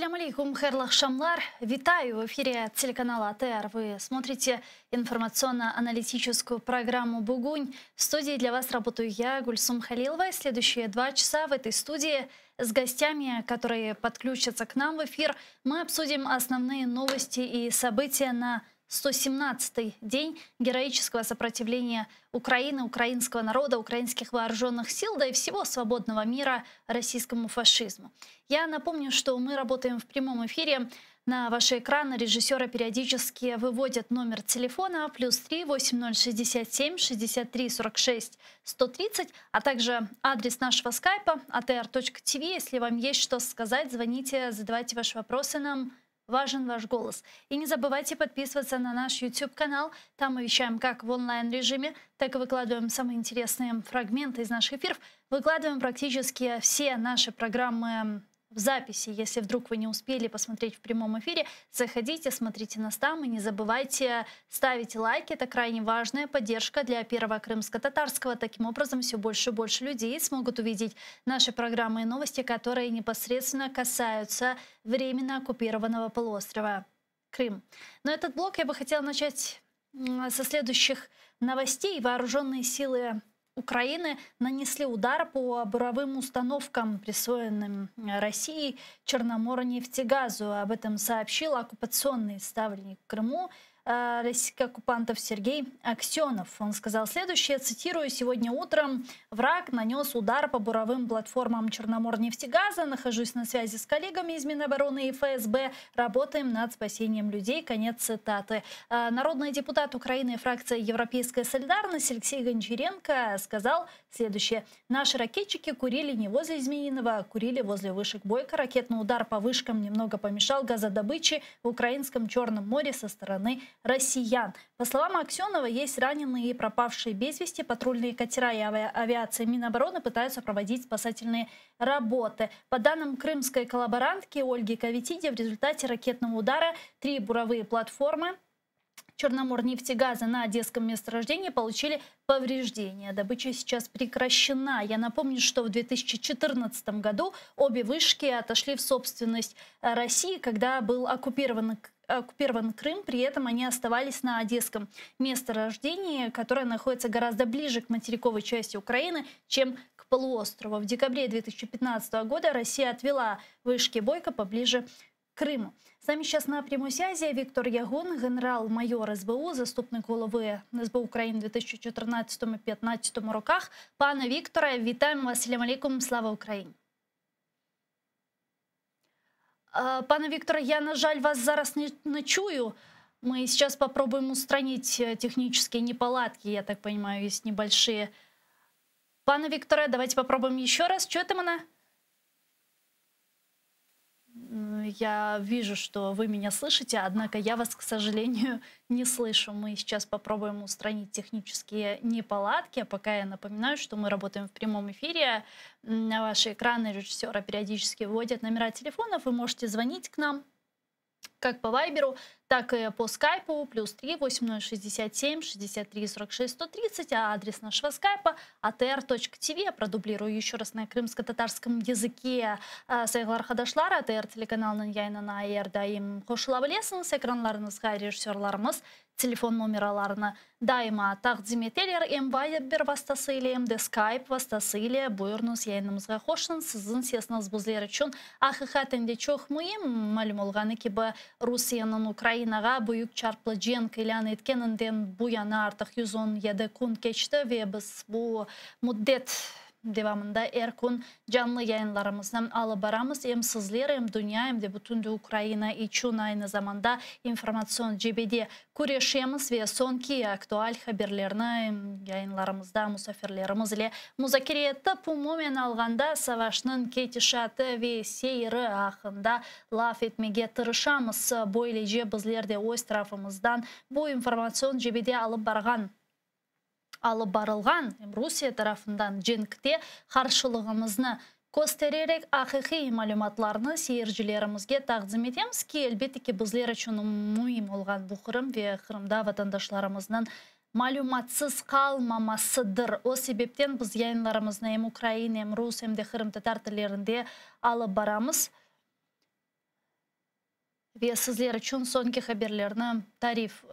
Ассаляму алейкум, хайрлах шамлар. Витаю в эфире телеканала АТР. Вы смотрите информационно-аналитическую программу «Бугунь». В студии для вас работаю я, Гульсум Халилова. Следующие 2 часа в этой студии с гостями, которые подключатся к нам в эфир, мы обсудим основные новости и события на 117-й день героического сопротивления Украины, украинского народа, украинских вооруженных сил, да и всего свободного мира российскому фашизму. Я напомню, что мы работаем в прямом эфире. На ваши экраны режиссеры периодически выводят номер телефона +3 8067 63 46 130, а также адрес нашего скайпа atr.tv. Если вам есть что сказать, звоните, задавайте ваши вопросы нам. Важен ваш голос. И не забывайте подписываться на наш YouTube-канал. Там мы вещаем как в онлайн-режиме, так и выкладываем самые интересные фрагменты из наших эфиров. Выкладываем практически все наши программы в записи. Если вдруг вы не успели посмотреть в прямом эфире, заходите, смотрите нас там и не забывайте ставить лайки. Это крайне важная поддержка для Первого крымско-татарского. Таким образом, все больше и больше людей смогут увидеть наши программы и новости, которые непосредственно касаются временно оккупированного полуострова Крым. Но этот блок я бы хотела начать со следующих новостей. Вооруженные силы Украины нанесли удар по буровым установкам, присвоенным Россией Черноморнефтегазу. Об этом сообщил оккупационный ставленник в Крыму российских оккупантов Сергей Аксенов. Он сказал следующее, цитирую: «Сегодня утром враг нанес удар по буровым платформам Черноморнефтегаза. Нахожусь на связи с коллегами из Минобороны и ФСБ. Работаем над спасением людей». Конец цитаты. Народный депутат Украины, фракция «Европейская солидарность» Алексей Гончаренко сказал следующее. «Наши ракетчики курили не возле Змеиного, а курили возле вышек Бойко. Ракетный удар по вышкам немного помешал газодобыче в украинском Черном море со стороны россиян». По словам Аксенова, есть раненые и пропавшие без вести. Патрульные катера и авиация Минобороны пытаются проводить спасательные работы. По данным крымской коллаборантки Ольги Каветиди, в результате ракетного удара 3 буровые платформы Черноморнефтегаза на одесском месторождении получили повреждения. Добыча сейчас прекращена. Я напомню, что в 2014 году обе вышки отошли в собственность России, когда был оккупирован Крым. При этом они оставались на одесском месторождении, которое находится гораздо ближе к материковой части Украины, чем к полуострову. В декабре 2015 года Россия отвела вышки Бойко поближе к Крыму. С нами сейчас на прямой связи Віктор Ягун, генерал-майор СБУ, заступник голови СБУ України в 2014-2015 роках. Пане Вікторе, вітаємо вас. Ассаляму алейкум, слава Україні. Пане Викторе, я, на жаль, вас зараз не чую. Мы сейчас попробуем устранить технические неполадки. Я так понимаю, есть небольшие. Пане Викторе, давайте попробуем еще раз. Чуєте мене? Я вижу, что вы меня слышите, однако я вас, к сожалению, не слышу. Мы сейчас попробуем устранить технические неполадки. А пока я напоминаю, что мы работаем в прямом эфире. На ваши экраны режиссера периодически вводят номера телефонов. Вы можете звонить к нам как по Вайберу, так и по скайпу +3 8067 63 46 130, а адрес нашего скайпа atr.tv. Я продублирую еще раз на крымско-татарском языке. Сайглар хадашлар, АТР телеканалының яйнына айырдайым қошылабы лесіңіз, экранларыңызға режиссерларымыз телефон номераларына дайыма тақдим етелер. Вайбер вастасыйлы, скайп вастасыйлы. Бұйырныз яйнымызға қошын, сіздің сесіңіз бұзлер үшін ақиқатында чоқ мұйым. Мәлім олғаны кебі Русияның Украинаға büyük çarpıcılık ilan etkeninden bu yana artık 117 gün geçti ve biz bu müddet devamında her gün canlı yayınlarımızdan alıp baramız. Hem sizler hem dünya hem de bütün de Ukrayna için aynı zamanda informasyon cebede күрешеміз ve sonki aktual haberlerini yayınlarımızda musafirlerimiz ile müzakere etip umumen alganda savaşның ketişatı ve seyri hakkında laf etmeye tırışamız. Böylece bizler de öz tarafımızdan bu informasyon cebede alıp barılgan Rusya tarafından cenkte karşılığımızı göstererek haqiqiy ma'lumotlarni seyircilerimizga taqdim etamiz ki elbette ki bizler için muhim olgan bu Kırım ve Kırımda vatandaşlarımızın malumatsız kalmamasıdır. O sebepten biz yayınlarımızı hem Ukrayna hem Rus hem de Kırım tatar tillerinde alıp baramız. Без излерачун сонких оберлерна тариф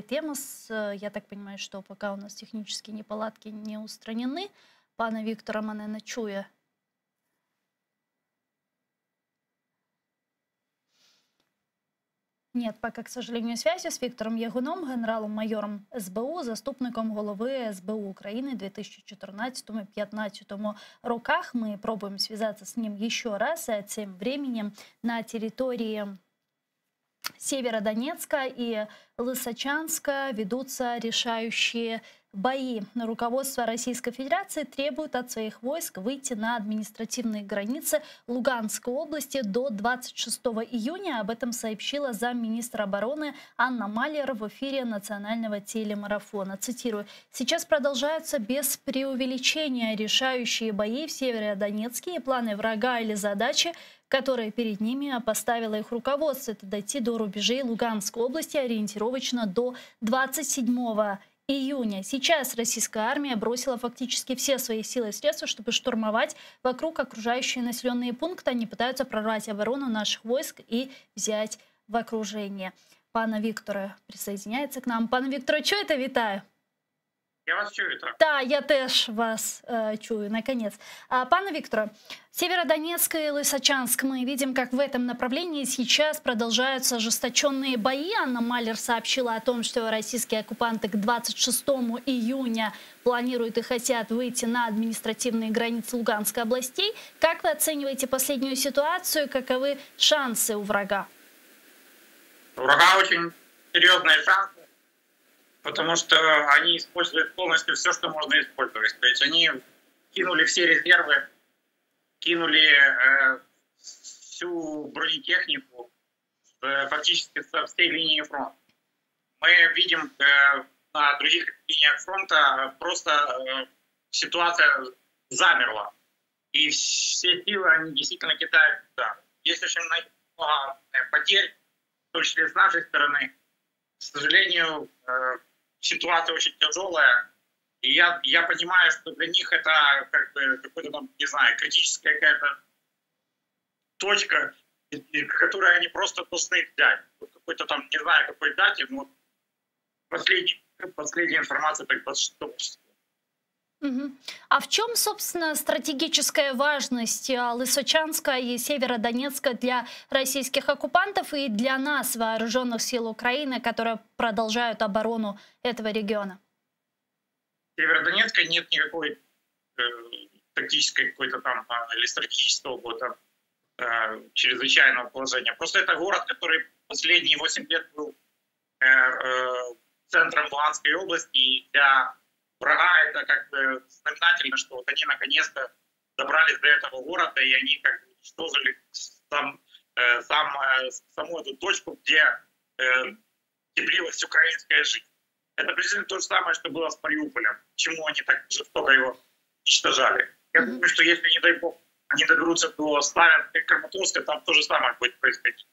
темас. Я так понимаю, что пока у нас технические неполадки не устранены. Пана Виктора мене не чує. Нет пока, к сожалению, связи с Виктором Ягуном, генералом-майором СБУ, заступником голови СБУ України в 2014-2015 роках. Мы пробуем связаться с ним еще раз, а тем временем на территории Северодонецка и Лисичанска ведутся решающие бои. Руководство Российской Федерации требует от своих войск выйти на административные границы Луганской области до 26 июня. Об этом сообщила замминистра обороны Анна Малер в эфире национального телемарафона. Цитирую: «Сейчас продолжаются без преувеличения решающие бои в Северодонецке, и планы врага или задачи, которые перед ними поставило их руководство, это дойти до рубежей Луганской области ориентировочно до 27 июня. Сейчас российская армия бросила фактически все свои силы и средства, чтобы штурмовать вокруг окружающие населенные пункты. Они пытаются прорвать оборону наших войск и взять в окружение». Пана Виктора присоединяется к нам. Пана Виктора, что это витаю? Я вас чую, так? Да, я теж вас чую, наконец. Пане Викторе, Северодонецк и Лисичанск, мы видим, как в этом направлении сейчас продолжаются ожесточенные бои. Анна Малер сообщила о том, что российские оккупанты к 26 июня планируют и хотят выйти на административные границы Луганской областей. Как вы оцениваете последнюю ситуацию? Каковы шансы у врага? У врага очень серьезные шансы, потому что они используют полностью все, что можно использовать. То есть они кинули все резервы, кинули всю бронетехнику фактически со всей линии фронта. Мы видим на других линиях фронта просто ситуация замерла. И все силы, они действительно кидают туда. Есть очень много потерь, в том числе с нашей стороны. К сожалению, ситуация очень тяжелая, и я понимаю, что для них это как бы какой-то там, не знаю, критическая какая-то точка, которую они просто должны взять. Какой-то там, не знаю, какой дате, но последняя информация так 26 числа. А в чем, собственно, стратегическая важность Лисичанска и Северодонецка для российских оккупантов и для нас, вооруженных сил Украины, которые продолжают оборону этого региона? В Северодонецке нет никакой тактической какой-то там или стратегического какого-то чрезвычайного положения. Просто это город, который последние 8 лет был центром Луганской области, и для врага это как бы знаменательно, что вот они наконец-то добрались до этого города, и они как бы уничтожили саму эту точку, где теплилась украинская жизнь. Это приблизительно то же самое, что было с Мариуполем. Почему они так жестоко его уничтожали? Я думаю, что если, не дай бог, они доберутся до Славянска и Краматорска, там то же самое будет происходить.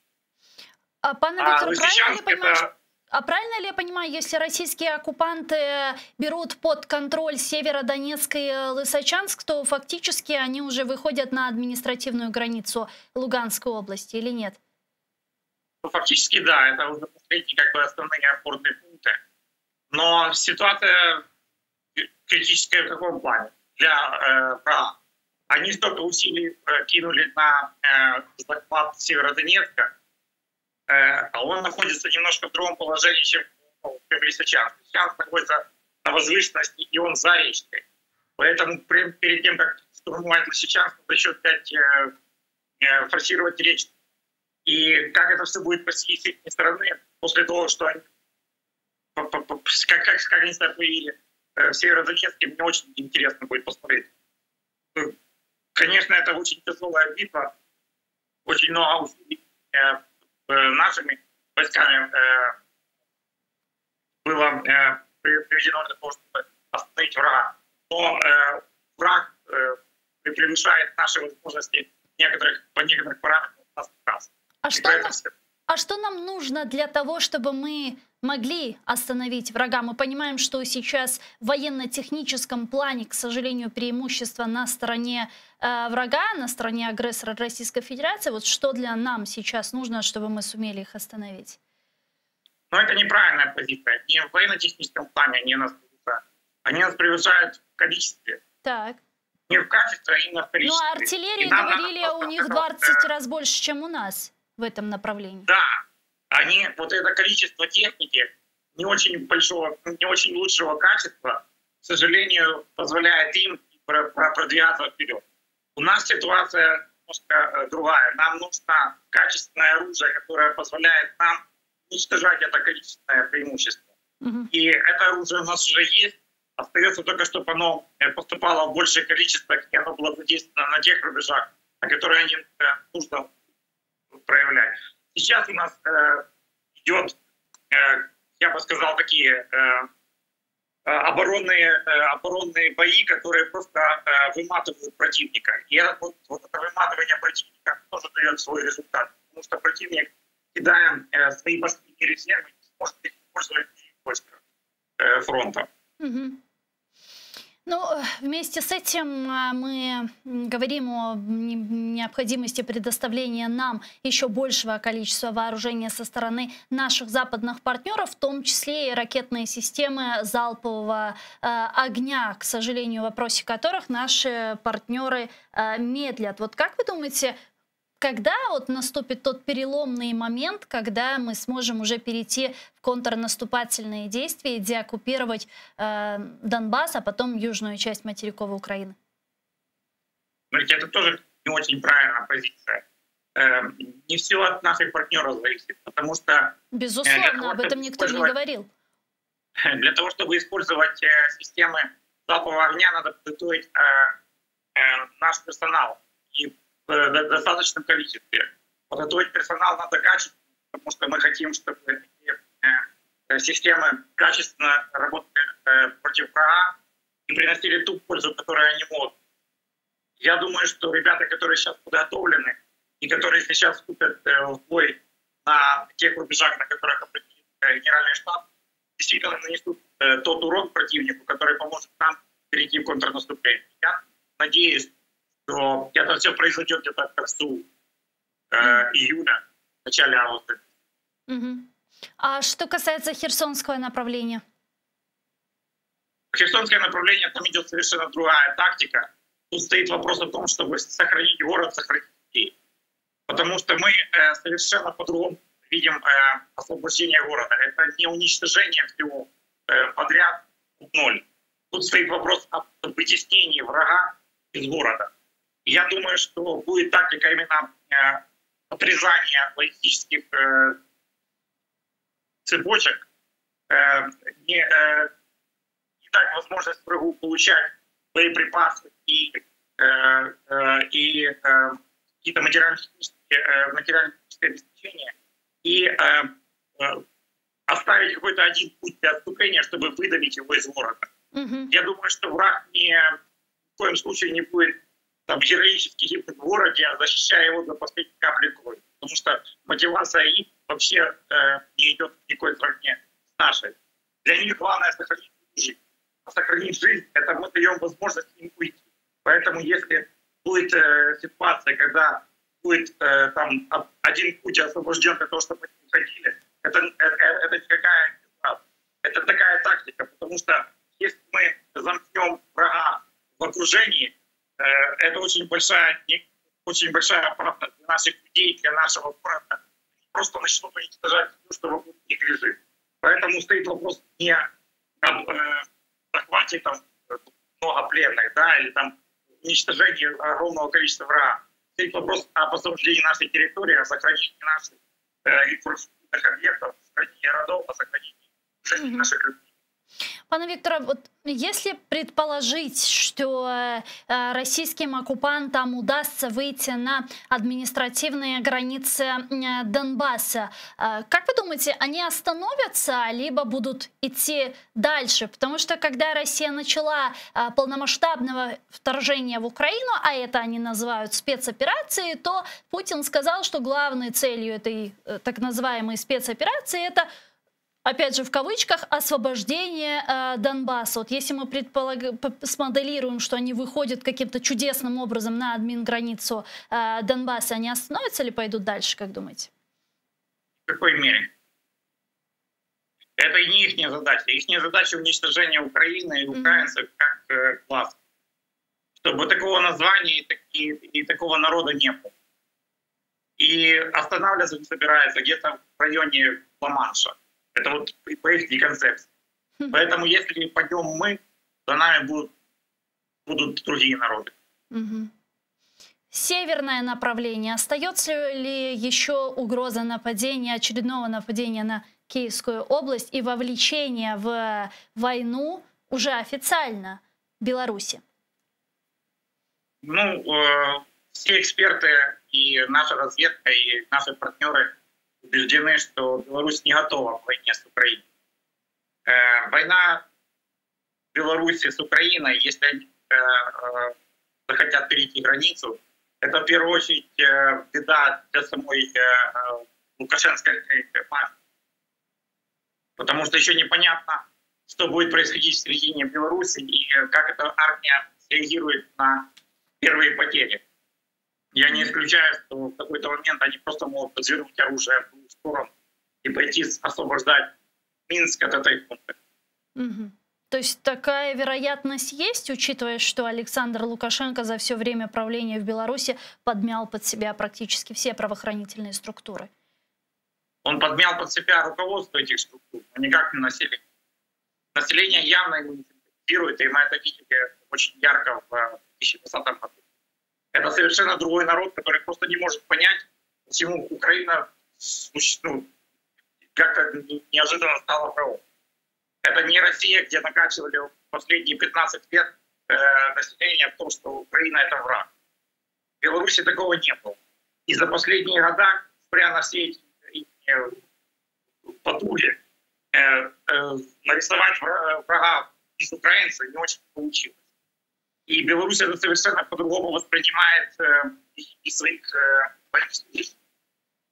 Правильно ли я понимаю, если российские оккупанты берут под контроль Северодонецк и Лисичанск, то фактически они уже выходят на административную границу Луганской области или нет? Ну, фактически да, это уже последние как бы основные опорные пункты. Но ситуация критическая в каком плане? Для врага. Они столько усилий кинули на захват Северодонецка, а он находится немножко в другом положении, чем Лисичанск. Лисичанск находится на возвышенности, и он за речкой. Поэтому перед тем, как штурмовать Лисичанск, надо еще опять форсировать речку. И как это все будет с их стороны, после того, что они, как они себя проявили в Северодонецке, мне очень интересно будет посмотреть. Конечно, это очень тяжелая битва, очень много усилий нашими войсками было приведено для того, чтобы остановить врага. Но враг превышает наши возможности по некоторых параметрам. А что нам нужно для того, чтобы мы могли остановить врага? Мы понимаем, что сейчас в военно-техническом плане, к сожалению, преимущество на стороне врага, на стороне агрессора Российской Федерации. Вот что для нам сейчас нужно, чтобы мы сумели их остановить? Но это неправильная позиция. Не в военно-техническом плане они нас превышают в количестве. Так. Не в качестве, а именно в количестве. Ну, а артиллерии, говорили, у них 20 раз больше, чем у нас в этом направлении. Да. Вот это количество техники не очень большого, не очень лучшего качества, к сожалению, позволяет им продвигаться вперед. У нас ситуация немножко другая. Нам нужно качественное оружие, которое позволяет нам уничтожать это количественное преимущество. И это оружие у нас уже есть. Остается только, чтобы оно поступало в большее количество, и оно было задействовано на тех рубежах, на которые нужно проявлять. Сейчас у нас идет, я бы сказал, такие оборонные бои, которые просто выматывают противника. И это выматывание противника тоже дает свой результат. Потому что противник, кидая свои последние резервы, не сможет их использовать в войсках фронта. Ну, вместе с этим мы говорим о необходимости предоставления нам еще большего количества вооружения со стороны наших западных партнеров, в том числе и ракетные системы залпового огня, к сожалению, в вопросе которых наши партнеры медлят. Вот как вы думаете, когда вот наступит тот переломный момент, когда мы сможем уже перейти в контрнаступательные действия и деоккупировать Донбасс, а потом южную часть материковой Украины? Смотрите, это тоже не очень правильная позиция. Не все от наших партнеров зависит, потому что... Безусловно, об этом никто не говорил. Для того, чтобы использовать системы залпового огня, надо подготовить наш персонал. И в достаточном количестве. Подготовить персонал надо качественно, потому что мы хотим, чтобы системы качественно работали против врага и приносили ту пользу, которую они могут. Я думаю, что ребята, которые сейчас подготовлены и которые сейчас вступят в бой на тех рубежах, на которых определил Генеральный штаб, действительно нанесут тот урон противнику, который поможет нам перейти в контрнаступление. Я надеюсь, что это все произойдет где-то к концу июля, в начале августа. А что касается Херсонского направления? Херсонское направление, там идет совершенно другая тактика. Тут стоит вопрос о том, чтобы сохранить город, сохранить людей. Потому что мы совершенно по-другому видим освобождение города. Это не уничтожение всего подряд в ноль. Тут стоит вопрос о вытеснении врага из города. Я думаю, что будет тактика именно отрезания логистических цепочек, не дать возможность врагу получать боеприпасы и какие-то материально-техническое обеспечение, и оставить какой-то один путь для отступления, чтобы выдавить его из города. Я думаю, что враг ни в коем случае не будет героически гибнуть в городе, защищая его до последней капли крови. Потому что мотивация их вообще не идет в никакой сравнении с нашей. Для них главное сохранить жизнь. А сохранить жизнь — это мы даем возможность им уйти. Поэтому если будет ситуация, когда будет там один путь освобожден для того, чтобы они уходили, это никакая не правда. Это такая тактика, потому что если мы замкнем врага в окружении, это очень большая опасность для наших людей, для нашего города. Просто начнут уничтожать все, что вокруг них лежит. Поэтому стоит вопрос не о захвате много пленных, да, или уничтожении огромного количества врага. Стоит вопрос об освобождении нашей территории, о сохранении наших инфраструктурных объектов, о сохранении городов, о сохранении жизни наших людей. Пане Викторе, вот если предположить, что российским оккупантам удастся выйти на административные границы Донбасса, как вы думаете, они остановятся, либо будут идти дальше? Потому что когда Россия начала полномасштабного вторжения в Украину, а это они называют спецоперацией, то Путин сказал, что главной целью этой так называемой спецоперации — это опять же, в кавычках, освобождение Донбасса. Вот если мы смоделируем, что они выходят каким-то чудесным образом на админ-границу Донбасса, они остановятся или пойдут дальше, как думаете? В какой мере? Это и не их задача. Их задача уничтожения Украины и украинцев как класс. Чтобы такого названия и такого народа не было. И останавливаться не собирается где-то в районе Ла-Манша. Это вот по их концепции. Поэтому если пойдем мы, то нами будут другие народы. Северное направление. Остается ли еще угроза нападения, очередного нападения на Киевскую область и вовлечения в войну уже официально Беларуси? Ну, все эксперты и наша разведка, и наши партнеры убеждены, что Беларусь не готова к войне с Украиной. Война Беларуси с Украиной, если они захотят перейти границу, это в первую очередь беда для самой лукашенской мафии. Потому что еще непонятно, что будет происходить в середине Беларуси и как эта армия реагирует на первые потери. Я не исключаю, что в какой-то момент они просто могут развернуть оружие в другую сторону и пойти освобождать Минск от этой функции. То есть такая вероятность есть, учитывая, что Александр Лукашенко за все время правления в Беларуси подмял под себя практически все правоохранительные структуры? Он подмял под себя руководство этих структур, но никак не население. Население явно его не симпатизирует, и мы это видели очень ярко в 2020 году. Это совершенно другой народ, который просто не может понять, почему Украина как-то неожиданно стала врагом. Это не Россия, где накачивали последние 15 лет население в том, что Украина — это враг. В Беларуси такого не было. И за последние годы, несмотря на все эти потуги, нарисовать врага из украинцев не очень получилось. И Беларусь это совершенно по-другому воспринимает и своих политиков.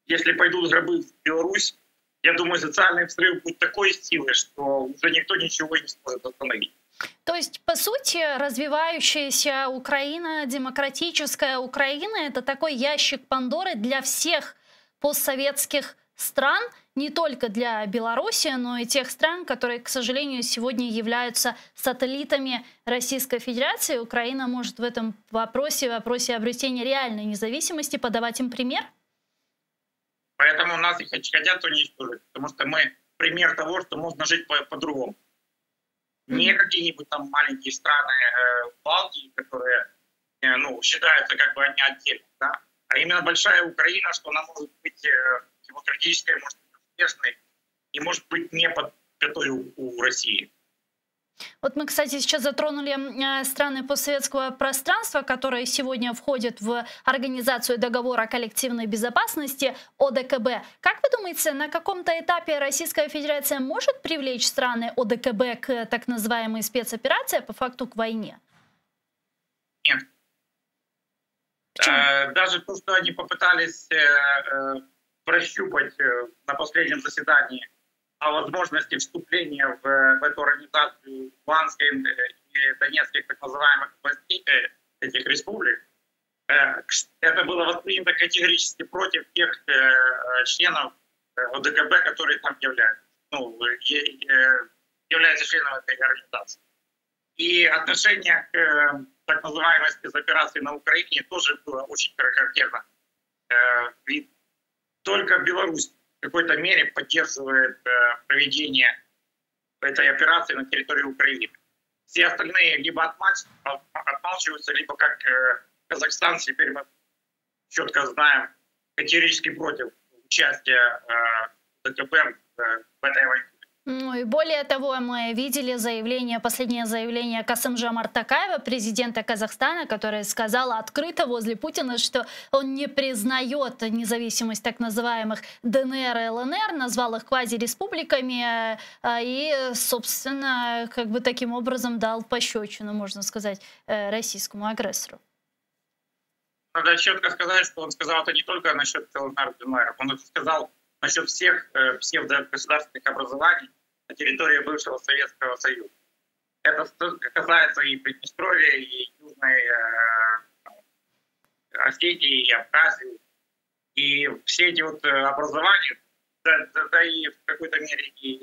Если пойдут гробы в Беларусь, я думаю, социальный взрыв будет такой силы, что уже никто ничего не сможет остановить. То есть, по сути, развивающаяся Украина, демократическая Украина — это такой ящик Пандоры для всех постсоветских стран, не только для Беларуси, но и тех стран, которые, к сожалению, сегодня являются сателлитами Российской Федерации. Украина может в этом вопросе обретения реальной независимости подавать им пример? Поэтому нас и хотят уничтожить, потому что мы пример того, что можно жить по-другому. Не какие-нибудь там маленькие страны Балтии, которые считаются как бы они отдельно, да? А именно большая Украина, что она может быть демократической, может быть успешной и может быть не под пятой у России. Вот мы, кстати, сейчас затронули страны постсоветского пространства, которые сегодня входят в Организацию договора коллективной безопасности ОДКБ. Как вы думаете, на каком-то этапе Российская Федерация может привлечь страны ОДКБ к так называемой спецоперации, по факту к войне? Нет. Даже то, что они попытались прощупать на последнем заседании о возможности вступления в эту организацию Луганской и Донецких так называемых областей, этих республик, это было воспринято категорически против тех членов ОДКБ, которые там являются членами этой организации. И отношение к так называемой спецоперации на Украине тоже было очень характерно. Ведь только Беларусь в какой-то мере поддерживает проведение этой операции на территории Украины. Все остальные либо отмалчиваются, либо как Казахстан, теперь мы четко знаем, категорически против участия ДКБ в этой войне. Ну и более того, мы видели последнее заявление Касым-Жомарта Токаева, президента Казахстана, который сказал открыто возле Путина, что он не признает независимость так называемых ДНР и ЛНР, назвал их квазиреспубликами и, собственно, как бы таким образом дал пощечину, можно сказать, российскому агрессору. Надо четко сказать, что он сказал это не только насчет ЛНР и ДНР, он это сказал насчет всех псевдогосударственных образований на территории бывшего Советского Союза. Это касается и Приднестровья, и Южной Осетии, и Абхазии. И все эти вот образования, да и в какой-то мере и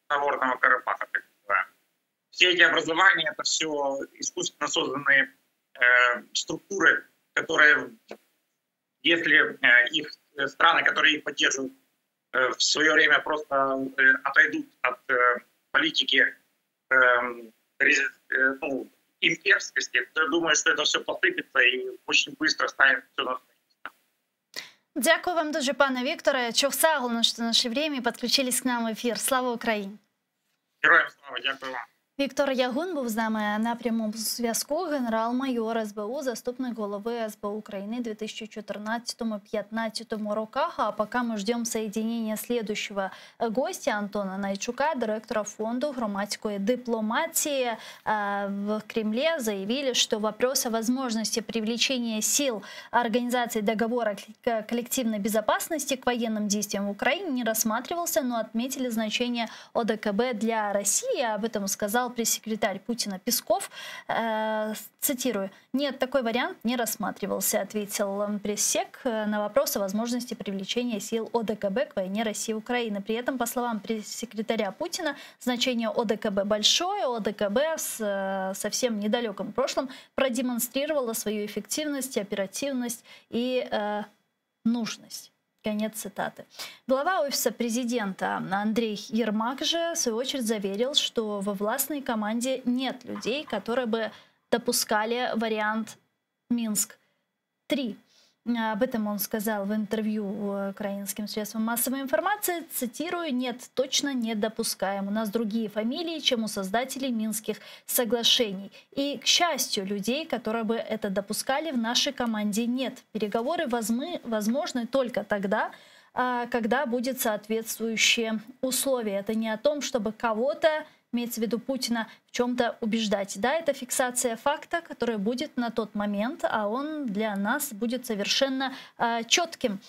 Нагорного Карабаха, так называемого. Все эти образования — это все искусственно созданные структуры, которые, если их страны, которые их поддерживают, в свое время просто отойдут от политики имперскости, то я думаю, что это все посыпется и очень быстро станет все на. Дякую вам дуже, пане Вікторе. Чохсагло, що наше время і підключились к нам в ефір. Слава Україні! Героям слава, дякую вам. Віктор Ягун був з нами на прямому зв'язку. Генерал-майор СБУ, заступник голови СБУ України 2014-2015 роках. А пока мы ждем соединения следующего гостя Антона Найчука, директора фонду громадской дипломатии, в Кремле заявили, что вопрос о возможности привлечения сил Организации договора коллективной безопасности к военным действиям в Украине не рассматривался, но отметили значение ОДКБ для России. Об этом сказал пресс-секретарь Путина Песков. Цитирую: «Нет, такой вариант не рассматривался», ответил пресс-сек на вопрос о возможности привлечения сил ОДКБ к войне России и Украины. При этом, по словам пресс-секретаря Путина, значение ОДКБ большое. ОДКБ в совсем недалеком прошлом продемонстрировала свою эффективность, оперативность и нужность. Конец цитаты. Глава Офиса президента Андрей Ермак же, в свою очередь, заверил, что во властной команде нет людей, которые бы допускали вариант Минск-3. Об этом он сказал в интервью украинским средствам массовой информации. Цитирую: «Нет, точно не допускаем. У нас другие фамилии, чем у создателей Минских соглашений. И, к счастью, людей, которые бы это допускали, в нашей команде нет. Переговоры возможны только тогда, когда будет соответствующие условия». Это не о том, чтобы кого-то, имеется в виду Путина, в чем-то убеждать. Да, это фиксация факта, который будет на тот момент, а он для нас будет совершенно четким,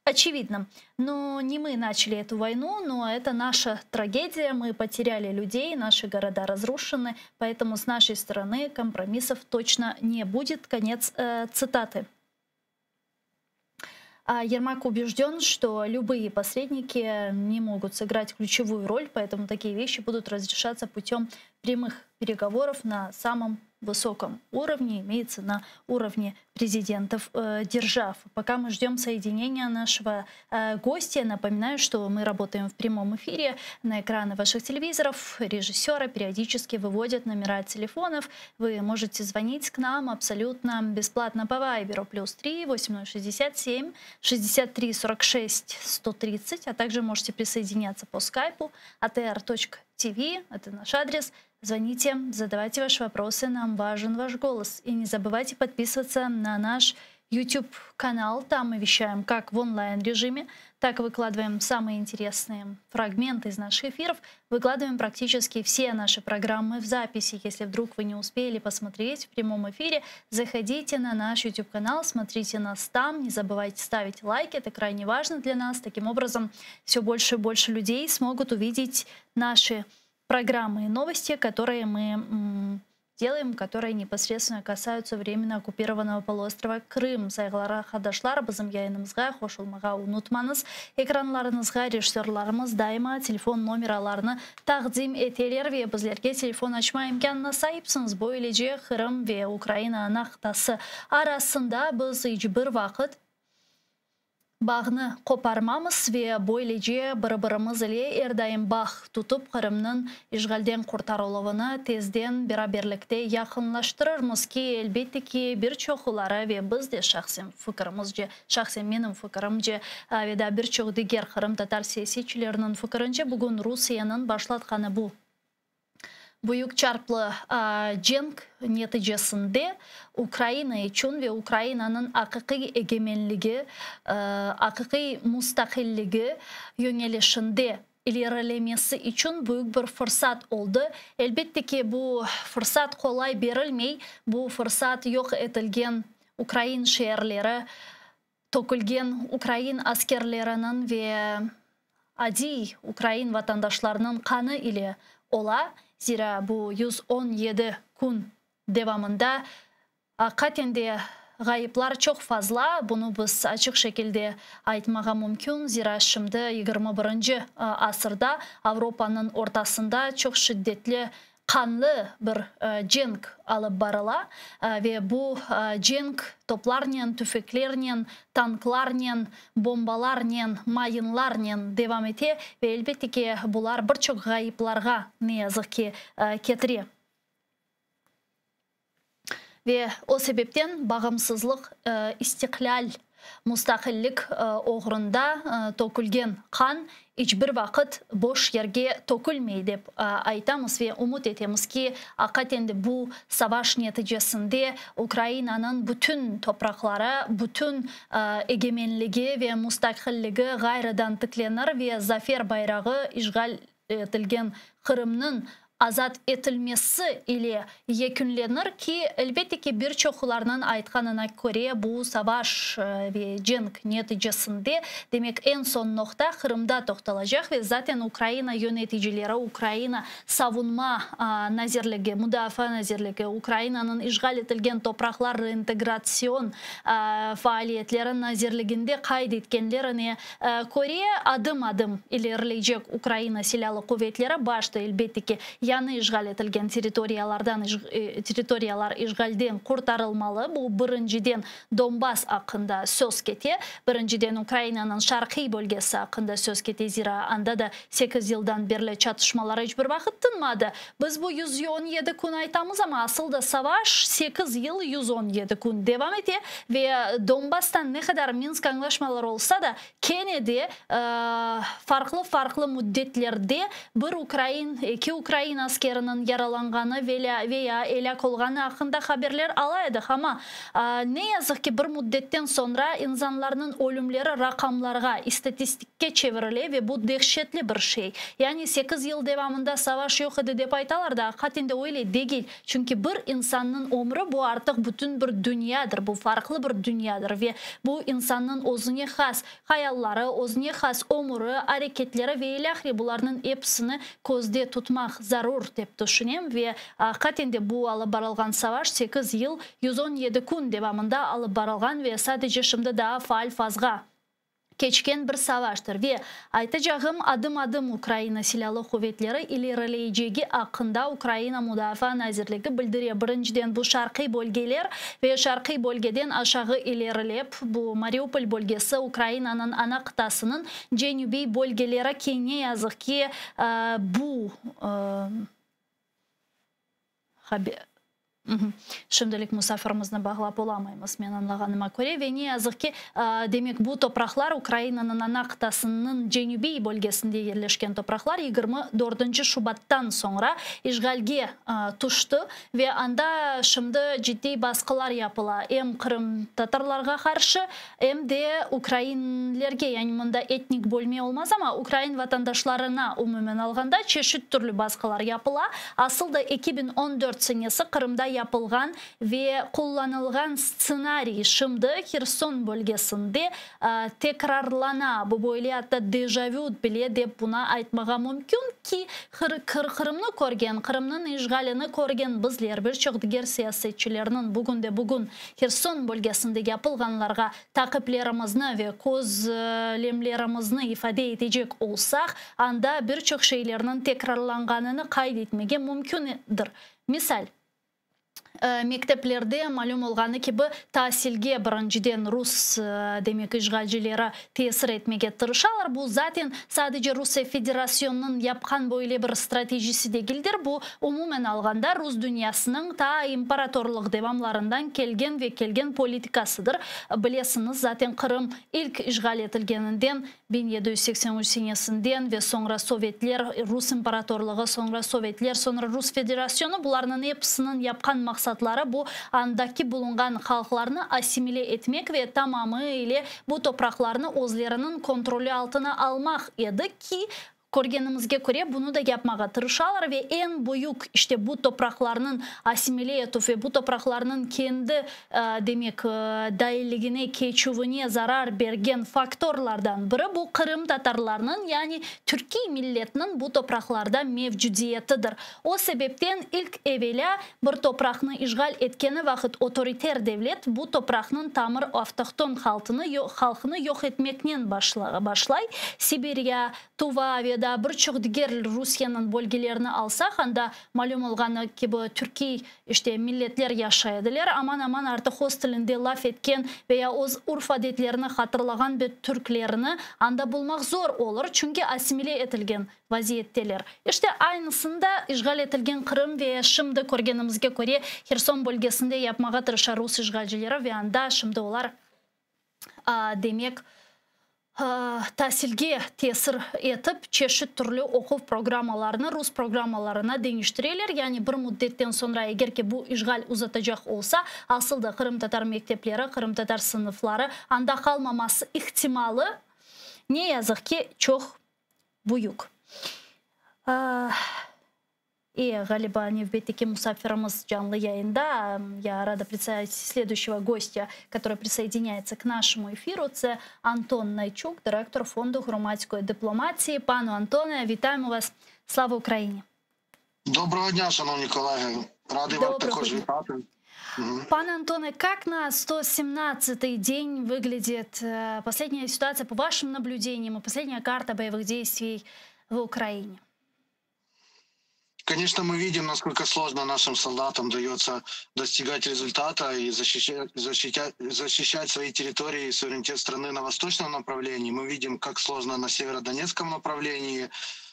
очевидным. Но не мы начали эту войну, но это наша трагедия. Мы потеряли людей, наши города разрушены, поэтому с нашей стороны компромиссов точно не будет. Конец цитаты. Ермак убежден, что любые посредники не могут сыграть ключевую роль, поэтому такие вещи будут разрешаться путем прямых переговоров на самом высоком уровне, имеется на уровне президентов держав. Пока мы ждем соединения нашего гостя, напоминаю, что мы работаем в прямом эфире. На экраны ваших телевизоров режиссеры периодически выводят номера телефонов. Вы можете звонить к нам абсолютно бесплатно по Вайберу +3 8067 63 46 130, а также можете присоединяться по скайпу atr.tv, это наш адрес. Звоните, задавайте ваши вопросы, нам важен ваш голос. И не забывайте подписываться на наш YouTube-канал. Там мы вещаем как в онлайн-режиме, так и выкладываем самые интересные фрагменты из наших эфиров. Выкладываем практически все наши программы в записи. Если вдруг вы не успели посмотреть в прямом эфире, заходите на наш YouTube-канал, смотрите нас там. Не забывайте ставить лайки, это крайне важно для нас. Таким образом, все больше и больше людей смогут увидеть наши программы и новости, которые мы делаем, которые непосредственно касаются временно оккупированного полуострова Крым. Сайғыларға қадашлар, бізім яйынымызға қошылмаға ұнытмаңыз. Экранларыңызға режиссерларымыз дайыма телефон номерларını тақдим етелер ве бізлерге телефон ашма имканына сайыпсыңыз. Бойлеже Қырым ве Украина нақтасы арасында біз бір вақыт бағны қопармамыз ве бойлеже бір-біріміз іле әрдайым бақ тұтып Қырымның ишғалден құртарылуына тезден бераберлікте яқынлаштырырмыз ки, әлбетте ки, бір чоқылары ве бізде шақсен фікірімізде, шақсен менің фікірімде, веда бір чоқ дегер Қырым татар саясатшыларының фікірінше бүгін Русияның башлатқаны бұл. Büyük çarplı cenk neticesinde Ukrayna için ve Ukrayna'nın hakiki egemenliği, hakiki müstakilliği yönelişinde ilerlemesi için büyük bir fırsat oldu. Elbette ki bu fırsat kolay verilmey, bu fırsat yok edilgen Ukrayna şehirleri tökülgen Ukrayn askerlerinin ve adi Ukrayn vatandaşlarının kanı ile ola. Zira bu 117 gün devamında hakikaten gayıplar çok fazla. Bunu biz açık şekilde aytmaga mümkün. Zira şimdi 21. asırda Avrupa'nın ortasında çok şiddetli kanlı bir cenk alıp barıla ve bu cenk toplarla, tüfeklerle, tanklarla, bombalarla, mayınlarla devam ete ve elbette ki bunlar birçok gayıplarga ne yazık ki getiriyor. Ve o sebepten bağımsızlık, istiklal, müstakillik uğrunda tökülgen kan hiçbir vakit boş yerge tökülmeydi dep aytamız ve umut etemiz ki hakikaten de bu savaş neticesinde Ukrayna'nın bütün toprakları, bütün egemenliği ve müstakilliği gayrıdan tıklanır ve zafer bayrağı işgal edilgen Kırım'ın azat etilmesi ile yekünlenir ki elbette ki birçoklarının aytkanına göre bu savaş ve cenk neticesinde demek en son nokta Kırım'da toxtalacak ve zaten Ukrayna yöneticileri, Ukrayna savunma nazirligi, müdafaa nazirligi, Ukrayna'nın işgal etilgen topraklar reintegrasyon faaliyetleri nazirliginde kaydetkenlerine göre adım adım ilerleyecek Ukrayna silahlı kuvvetleri başta elbette ki yanı işgal etilgen teritoriyalar işgalden kurtarılmalı. Bu birinciden Donbas hakkında söz kete. Birinciden Ukrayna'nın şarkı bölgesi hakkında söz kete. Zira anda da 8 yıldan beri çatışmalara hiçbir vakit tınmadı. Biz bu 117 gün aytamız ama asıl da savaş 8 yıl 117 gün devam ete ve Donbas'tan ne kadar Minsk anlaşmaları olsa da Kennedy farklı müddetlerde iki Ukrayna askerinin yaralanğanı veya elak olğanı hakkında haberler alaydık ama ne yazık ki bir müddetten sonra insanların ölümleri rakamlarga, istatistikke çevrilir ve bu dehşetli bir şey. Yani 8 yıl devamında savaş yok idi dep aytalar da hakikaten de öyle değil. Çünkü bir insanın ömrü bu artık bütün bir dünyadır. Bu farklı bir dünyadır ve bu insanın özüne has hayalları, özüne has ömrü, hareketleri ve ilahri bunların hepsini közde tutmak zarur dep düşünüyorum ve hakikaten de bu alıp barılgan savaş 8 yıl 117 gün devamında alıp barılgan ve sadece şimdi daha faal fazga geçken bir savaştır ve aytacağım adım adım Ukrayna silahlı kuvvetleri ilerleyeceği hakkında Ukrayna Müdafaa Nazirligi bildiriyor. Birinciden bu şarkı bölgeler ve şarkı bölgeden aşağı ilerleyip bu Mariupol bölgesi Ukrayna'nın ana kıtasının cenubi bölgelere ki ne yazık ki bu Şimdilik misafirimizni bağlap olamayız men anlağanıma göre ve ne yazık ki demek bu topraklar Ukrayna'nın ana kıtasının cenubi bölgesinde yerleşken topraklar 24. Şubat'tan sonra işgalge tuştu ve anda şimdi ciddi baskılar yapıla hem Kırım Tatarlarga karşı hem de Ukraynlerge yani bunda etnik bölme olmaz ama Ukrayn vatandaşlarına umumen alganda çeşit türlü baskılar yapıla. Asıl da 2014 senesi Kırım'da yapılgan ve kullanılgan ssenariy şimdi Kherson bölgesinde tekrarlana. Bu böyle hatta dejavu bile de buna aytmaga mümkün ki Kırım'ını körgen, Kırım'ın işgalini körgen bizler birçok diğer siyasetçilerinin bugün Kherson bölgesinde yapılganlarga takiplerimizni ve gözlemlerimizni ifade edecek olsak anda birçok şeylerinin tekrarlanganını kaydetmege mümkündür. Misal mekteplerde malum olğanı gibi tahsilge birinciden Rus demek işgalcilere tesir etmeye tırışalar. Bu zaten sadece Rusya Federasyonunun yapkan böyle bir stratejisi değildir. Bu umumen alganda Rus dünyasının ta imparatorluk devamlarından kelgen politikasıdır. Bilesiniz zaten Kırım ilk işgal etilgeninden 1783 senesinden ve sonra Sovyetler, Rus İmparatorluğu, sonra Sovyetler, sonra Rus Federasyonu bunların hepsinin yapkan maksatları bu andaki bulungan halklarını asimile etmek ve tamamı ile bu topraklarını özlerinin kontrolü altına almak idi ki Көргенімізге көре бұны да yapmağa tırışalар ve en büyük işte bu topraklarının asimile etuf ve bu topraklarının kendi demek dayılıgine keçuvine zarar bergen faktörlerden biri bu Kırım Tatarlarının yani Türkiye milletinin bu topraklarda mevcudiyetidir. O sebepten ilk evvela bir toprakını işgal etkeni vakit otoriter devlet bu toprakının tamir avtohton halkını yok etmekten başlay. Sibirya, Tuva ve da birçok diğer Rusya'nın bölgelerini alsak anda malum olğanı gibi Türkiye işte milletler yaşaydılar. Aman artık hostelinde laf etken veya öz urf adetlerini hatırlagan bir Türklerini anda bulmak zor olur. Çünkü asimile etilgen vaziyetteler. İşte aynısında işgal etilgen Kırım ve şimdi körgenimizge göre Herson bölgesinde yapmağa tırışan Rus işgalcileri ve anda şimdi olar demek tahsilge tesir etip çeşit türlü okuv programmalarını Rus programmalarına değiştirirler. Yani bir müddetten sonra eğer ki bu işgal uzatacak olsa aslında Kırım Tatar mektepleri, Kırım Tatar sınıfları anda kalmaması ihtimali ne yazık ki çok büyük. И Галиба Невбетики Мусафирмас Джанла Яинда. Я рада представить следующего гостя, который присоединяется к нашему эфиру. Это Антон Найчук, директор фонду громадської дипломатії. Пану Антоне, вітаємо вас. Слава Україні! Доброго дня, шановні колеги. Радий вас також вітати. Пане Антоне, как на 117-й день выглядит последняя ситуация по вашим наблюдениям и последняя карта боевых действий в Украине? Конечно, мы видим, насколько сложно нашим солдатам дается достигать результата и защищать свои территории и суверенитет страны на восточном направлении. Мы видим, как сложно на северодонецком направлении,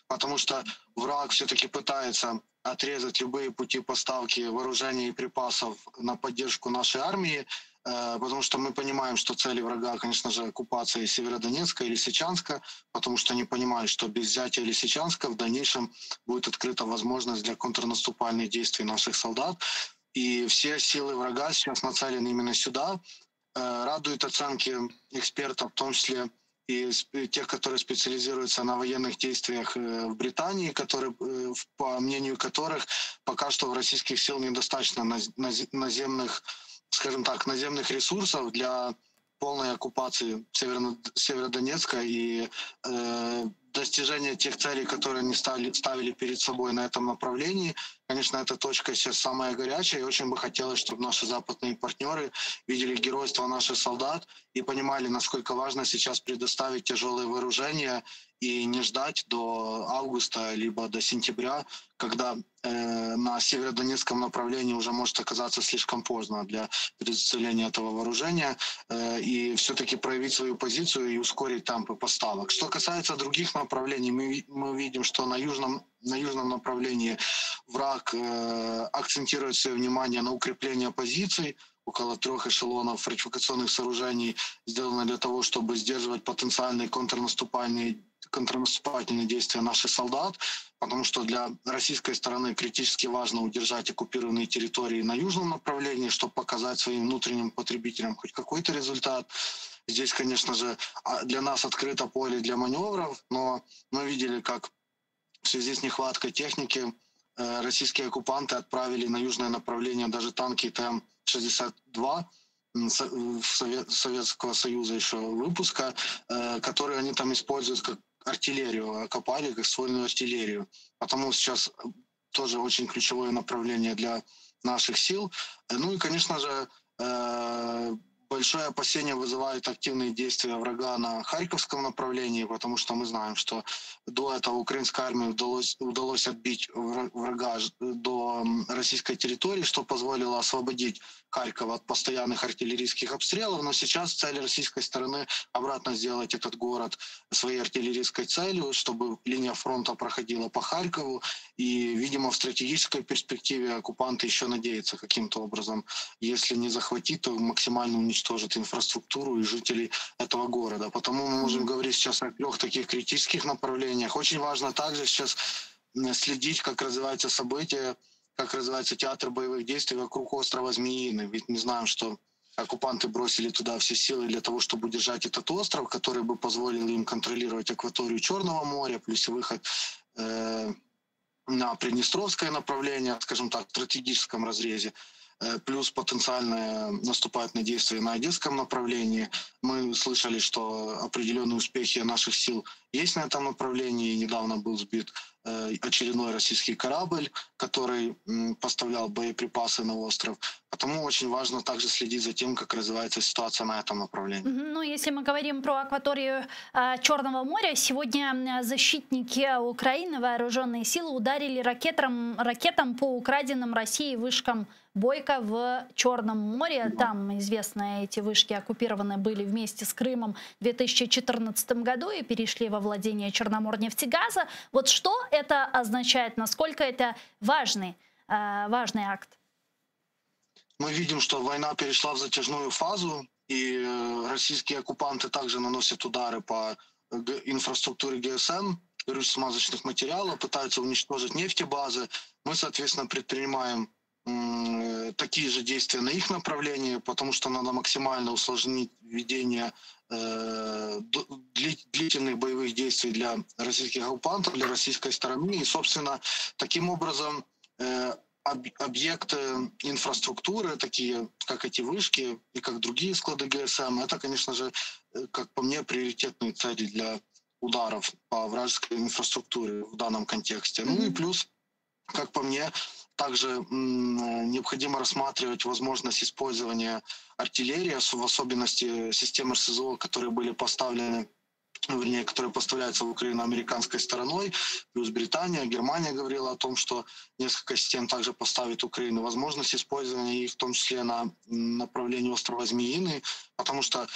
потому что враг все-таки пытается отрезать любые пути поставки вооружений и припасов на поддержку нашей армии, потому что мы понимаем, что цели врага, конечно же, оккупация Северодонецка и Лисичанска, потому что они понимают, что без взятия Лисичанска в дальнейшем будет открыта возможность для контрнаступальных действий наших солдат. И все силы врага сейчас нацелены именно сюда. Радуют оценки экспертов, в том числе и тех, которые специализируются на военных действиях в Британии, которые, по мнению которых пока что в российских сил недостаточно наземных, скажем так, наземных ресурсов для полной оккупации Северодонецка и достижения тех целей, которые они ставили перед собой на этом направлении. Конечно, эта точка сейчас самая горячая, и очень бы хотелось, чтобы наши западные партнеры видели геройство наших солдат и понимали, насколько важно сейчас предоставить тяжелые вооружения и не ждать до августа либо до сентября, когда на северодонецком направлении уже может оказаться слишком поздно для предоставления этого вооружения, и все-таки проявить свою позицию и ускорить темпы поставок. Что касается других направлений, мы видим, что на южном направлении враг акцентирует свое внимание на укрепление позиций. Около 3 эшелонов фортификационных сооружений сделано для того, чтобы сдерживать потенциальные контрнаступательные действия наших солдат, потому что для российской стороны критически важно удержать оккупированные территории на южном направлении, чтобы показать своим внутренним потребителям хоть какой-то результат. Здесь, конечно же, для нас открыто поле для маневров, но мы видели, как в связи с нехваткой техники российские оккупанты отправили на южное направление даже танки ТМ-62 Советского Союза еще выпуска, которые они там используют как артиллерию, окопали как ствольную артиллерию. Потому сейчас тоже очень ключевое направление для наших сил. Ну и, конечно же, большое опасение вызывают активные действия врага на Харьковском направлении, потому что мы знаем, что до этого украинской армии удалось отбить врага до российской территории, что позволило освободить Харьков от постоянных артиллерийских обстрелов. Но сейчас цель российской стороны обратно сделать этот город своей артиллерийской целью, чтобы линия фронта проходила по Харькову. И, видимо, в стратегической перспективе оккупанты еще надеются каким-то образом, если не захватить, то максимально уничтожить инфраструктуру и жителей этого города. Потому мы можем говорить сейчас о 3 таких критических направлениях. Очень важно также сейчас следить, как развиваются события, как развивается театр боевых действий вокруг острова Змеиный. Ведь мы знаем, что оккупанты бросили туда все силы для того, чтобы удержать этот остров, который бы позволил им контролировать акваторию Черного моря, плюс выход на Приднестровское направление, скажем так, в стратегическом разрезе, плюс потенциальное наступательное действие на Одесском направлении. Мы слышали, что определенные успехи наших сил есть на этом направлении. Недавно был сбит очередной российский корабль, который поставлял боеприпасы на остров. Потому очень важно также следить за тем, как развивается ситуация на этом направлении. Ну, если мы говорим про акваторию Черного моря, сегодня защитники Украины, вооруженные силы, ударили ракетам по украденным Россией вышкам Бойко в Черном море. Там, известно, эти вышки оккупированы были вместе с Крымом в 2014 году и перешли во владение Черноморнефтегаза. Вот что это означает? Насколько это важный акт? Мы видим, что война перешла в затяжную фазу, и российские оккупанты также наносят удары по инфраструктуре ГСМ, горюче-смазочных материалов, пытаются уничтожить нефтебазы. Мы, соответственно, предпринимаем такие же действия на их направлении, потому что надо максимально усложнить ведение длительных боевых действий для российских оккупантов, для российской стороны. И, собственно, таким образом объекты инфраструктуры, такие как эти вышки и как другие склады ГСМ, это, конечно же, как по мне, приоритетные цели для ударов по вражеской инфраструктуре в данном контексте. Ну и плюс, как по мне, также необходимо рассматривать возможность использования артиллерии, в особенности систем РСЗО, которые были поставлены, вернее, которые поставляются в Украину американской стороной, плюс Британия, Германия говорила о том, что несколько систем также поставит Украину. Возможность использования их, в том числе на направлении острова Змеиный, потому что,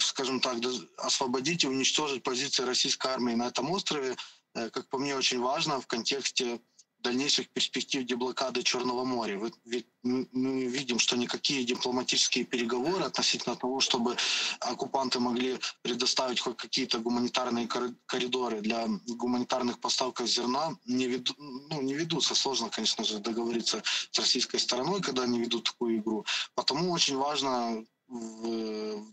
скажем так, освободить и уничтожить позиции российской армии на этом острове, как по мне, очень важно в контексте дальнейших перспектив деблокады Черного моря. Ведь мы видим, что никакие дипломатические переговоры относительно того, чтобы оккупанты могли предоставить хоть какие-то гуманитарные коридоры для гуманитарных поставок зерна, не ведутся. Сложно, конечно же, договориться с российской стороной, когда они ведут такую игру. Потому очень важно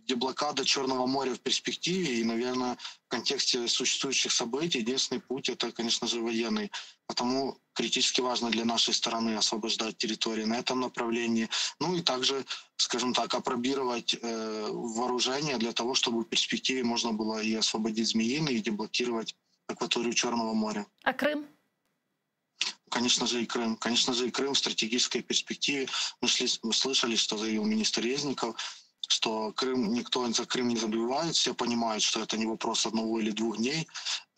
деблокада Черного моря в перспективе, и, наверное, в контексте существующих событий единственный путь — это, конечно же, военный. Потому критически важно для нашей страны освобождать территории на этом направлении. Ну и также, скажем так, апробировать вооружение для того, чтобы в перспективе можно было и освободить Змеиный, и деблокировать акваторию Черного моря. А Крым? Конечно же, и Крым. Конечно же, и Крым в стратегической перспективе. Мы слышали, что заявил министр Резников, что никто за Крым не забивает, все понимают, что это не вопрос 1 или 2 дней,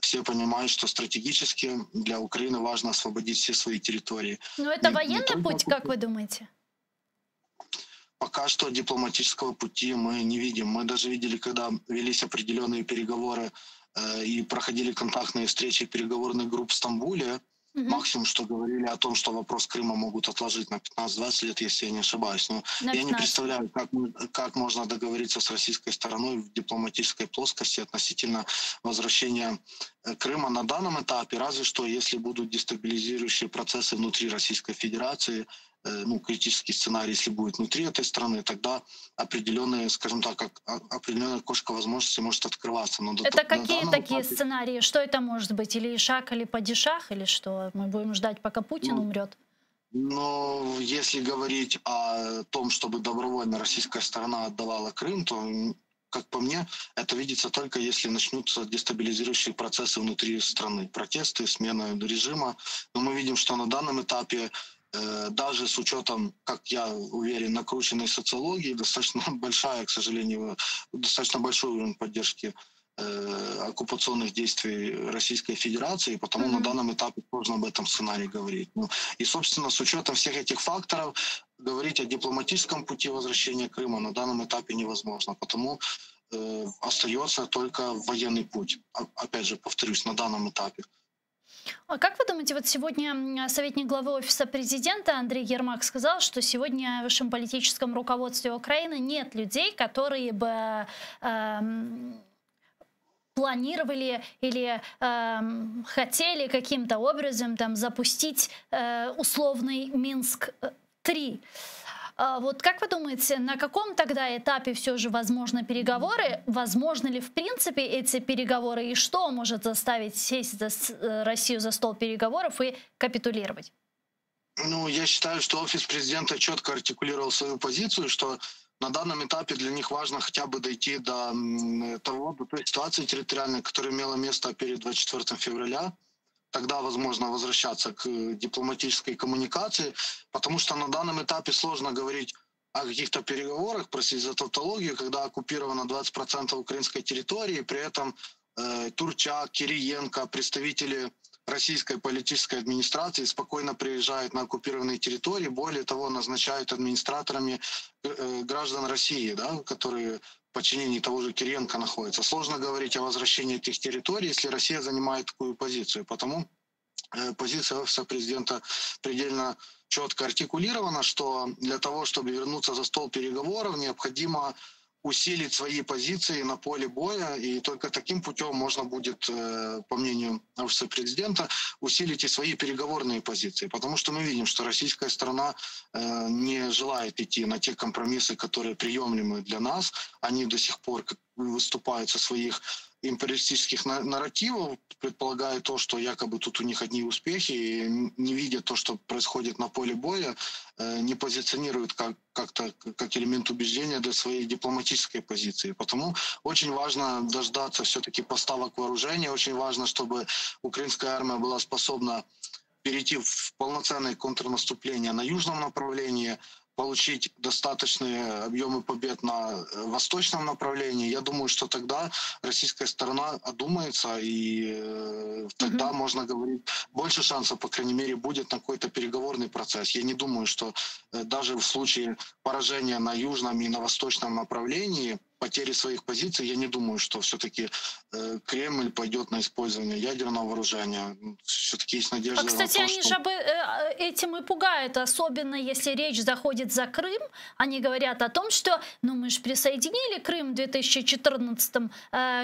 все понимают, что стратегически для Украины важно освободить все свои территории. Но это военный путь, как вы думаете? Пока что дипломатического пути мы не видим. Мы даже видели, когда велись определенные переговоры и проходили контактные встречи переговорных групп в Стамбуле, максимум, что говорили о том, что вопрос Крыма могут отложить на 15-20 лет, если я не ошибаюсь. Но я не представляю, как можно договориться с российской стороной в дипломатической плоскости относительно возвращения Крыма на данном этапе, разве что если будут дестабилизирующие процессы внутри Российской Федерации, критический сценарий, если будет внутри этой страны, тогда определенные, скажем так, определенная окошко возможностей может открываться. Но это какие такие сценарии? Что это может быть? Или Ишак, или падишах, или что? Мы будем ждать, пока Путин умрет? Но если говорить о том, чтобы добровольно российская сторона отдавала Крым, то, как по мне, это видится только если начнутся дестабилизирующие процессы внутри страны. Протесты, смена режима. Но мы видим, что на данном этапе даже с учетом, как я уверен, накрученной социологии, достаточно большая, к сожалению, достаточно большой уровень поддержки оккупационных действий Российской Федерации, и потому на данном этапе сложно об этом сценарии говорить. И, собственно, с учетом всех этих факторов, говорить о дипломатическом пути возвращения Крыма на данном этапе невозможно, потому остается только военный путь. Опять же, повторюсь, на данном этапе. А как вы думаете, вот сегодня советник главы Офиса президента Андрей Ермак сказал, что сегодня в высшем политическом руководстве Украины нет людей, которые бы планировали или хотели каким-то образом запустить условный Минск-3. Вот как вы думаете, на каком тогда этапе все же возможны переговоры? Возможны ли в принципе эти переговоры? И что может заставить сесть Россию за стол переговоров и капитулировать? Ну, я считаю, что офис президента четко артикулировал свою позицию, что на данном этапе для них важно хотя бы дойти до той ситуации территориальной, которая имела место перед 24 февраля. Тогда возможно возвращаться к дипломатической коммуникации, потому что на данном этапе сложно говорить о каких-то переговорах, простите за тавтологию, когда оккупировано 20% украинской территории, при этом Турчак, Кириенко, представители российской политической администрации спокойно приезжают на оккупированные территории, более того, назначают администраторами граждан России, да, которые в подчинении того же Кириенко находятся. Сложно говорить о возвращении этих территорий, если Россия занимает такую позицию. Потому позиция офиса президента предельно четко артикулирована, что для того, чтобы вернуться за стол переговоров, необходимо усилить свои позиции на поле боя, и только таким путем можно будет, по мнению офиса президента, усилить и свои переговорные позиции. Потому что мы видим, что российская сторона не желает идти на те компромиссы, которые приемлемы для нас. Они до сих пор выступают со своих империалистических нарративов, предполагая то, что якобы тут у них одни успехи, и не видя то, что происходит на поле боя, не позиционируют как элемент убеждения для своей дипломатической позиции. Потому очень важно дождаться все-таки поставок вооружения, очень важно, чтобы украинская армия была способна перейти в полноценное контрнаступление на южном направлении, получить достаточные объемы побед на восточном направлении. Я думаю, что тогда российская сторона одумается, и тогда можно говорить, больше шансов, по крайней мере, будет на какой-то переговорный процесс. Я не думаю, что даже в случае поражения на южном и на восточном направлении, потери своих позиций, я не думаю, что все-таки Кремль пойдет на использование ядерного вооружения. Все-таки есть надежда на то, Кстати, они что... же этим и пугают, особенно если речь заходит за Крым. Они говорят о том, что мы же присоединили Крым в 2014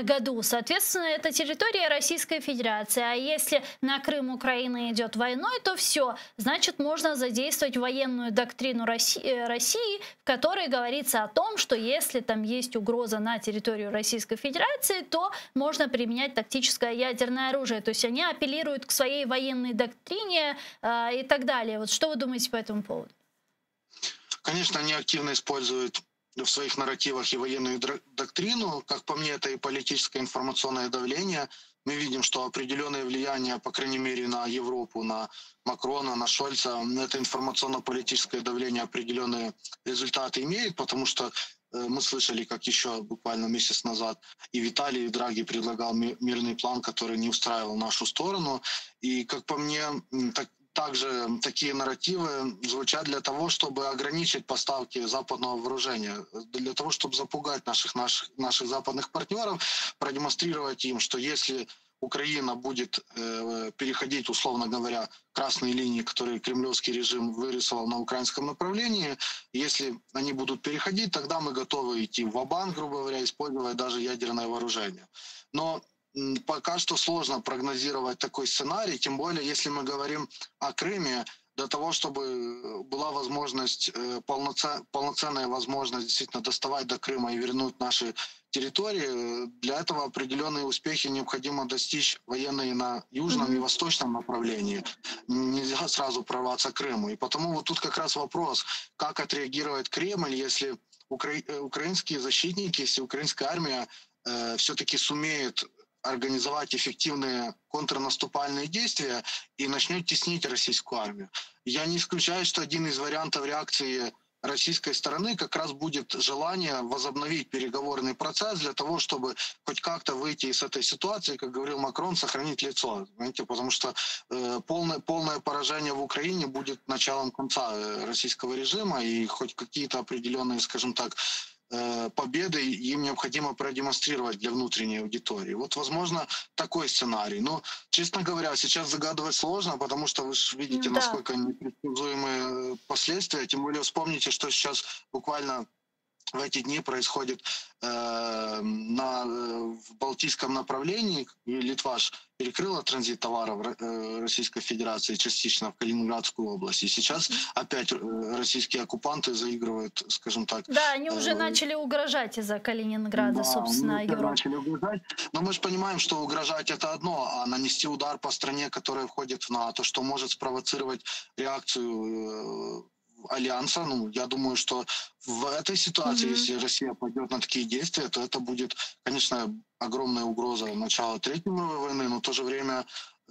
году, соответственно, это территория Российской Федерации. А если на Крым Украина идет войной, то все, значит, можно задействовать военную доктрину России, в которой говорится о том, что если там есть угроза на территорию Российской Федерации, то можно применять тактическое ядерное оружие. То есть они апеллируют к своей военной доктрине и так далее. Вот что вы думаете по этому поводу? Конечно, они активно используют в своих нарративах и военную доктрину. Как по мне, это и политическое информационное давление. Мы видим, что определенное влияние, по крайней мере, на Европу, на Макрона, на Шольца, это информационно-политическое давление определенные результаты имеет, потому что мы слышали, как еще буквально месяц назад и Виталий Драги предлагал мирный план, который не устраивал нашу сторону. И, как по мне, также такие нарративы звучат для того, чтобы ограничить поставки западного вооружения, для того, чтобы запугать наших западных партнеров, продемонстрировать им, что если Украина будет переходить, условно говоря, красные линии, которые кремлевский режим вырисовал на украинском направлении, если они будут переходить, тогда мы готовы идти ва-банк, грубо говоря, используя даже ядерное вооружение. Но пока что сложно прогнозировать такой сценарий, тем более если мы говорим о Крыме, для того, чтобы была возможность, полноценная возможность действительно доставать до Крыма и вернуть наши территории, для этого определенные успехи необходимо достичь военные на южном и восточном направлении. Нельзя сразу прорваться к Крыму. И потому вот тут как раз вопрос, как отреагирует Кремль, если украинские защитники, если украинская армия все-таки сумеет организовать эффективные контрнаступальные действия и начнет теснить российскую армию. Я не исключаю, что один из вариантов реакции российской стороны как раз будет желание возобновить переговорный процесс для того, чтобы хоть как-то выйти из этой ситуации, как говорил Макрон, сохранить лицо. Знаете, потому что полное поражение в Украине будет началом конца российского режима, и хоть какие-то определенные, скажем так, победы им необходимо продемонстрировать для внутренней аудитории. Вот, возможно, такой сценарий. Но, честно говоря, сейчас загадывать сложно, потому что вы же видите, насколько непредсказуемые последствия. Тем более вспомните, что сейчас буквально в эти дни происходит в Балтийском направлении. Литва ж перекрыла транзит товаров Российской Федерации частично в Калининградскую область. И сейчас опять российские оккупанты заигрывают, скажем так. Да, они уже начали угрожать из-за Калининграда, да, собственно, Европе. Начали угрожать. Но мы же понимаем, что угрожать это одно, а нанести удар по стране, которая входит в НАТО, что может спровоцировать реакцию Альянса. Ну, я думаю, что в этой ситуации, если Россия пойдет на такие действия, то это будет, конечно, огромная угроза начала Третьей мировой войны, но в то же время,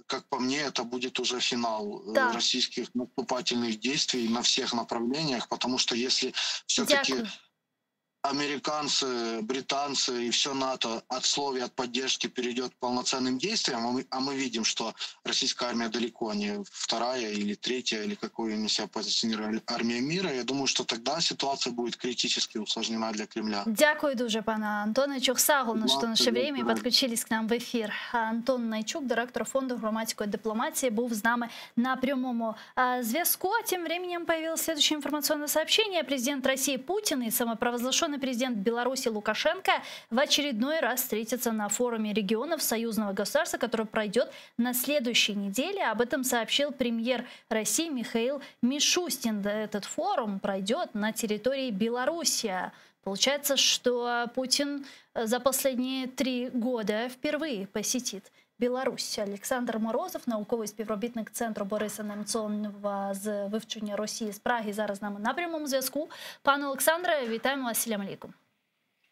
как по мне, это будет уже финал российских наступательных действий на всех направлениях, потому что если все-таки американцы, британцы и все НАТО от слов и от поддержки перейдет к полноценным действиям, а мы видим, что российская армия далеко не вторая или третья, или какую они себя позиционируют армия мира, я думаю, что тогда ситуация будет критически усложнена для Кремля. Дякую дуже, пане Антоне. Чухсагулно, що наше время і підключились к нам в ефір. Антон Найчук, директор фонду громадської дипломатії, був з нами на прямому зв'язку. Тем временем появилось следующее информационное сообщение. Президент России Путин и самопровозглашенный президент Беларуси Лукашенко в очередной раз встретятся на форуме регионов союзного государства, который пройдет на следующей неделе. Об этом сообщил премьер России Михаил Мишустин. Этот форум пройдет на территории Беларуси. Получается, что Путин за последние 3 года впервые посетит Білорусь. Олександр Морозов, науковий співробітник Центру Бориса Немцова з вивчення Росії з Праги, зараз з нами на прямому зв'язку. Пане Олександре, вітаємо вас, салям алейкум.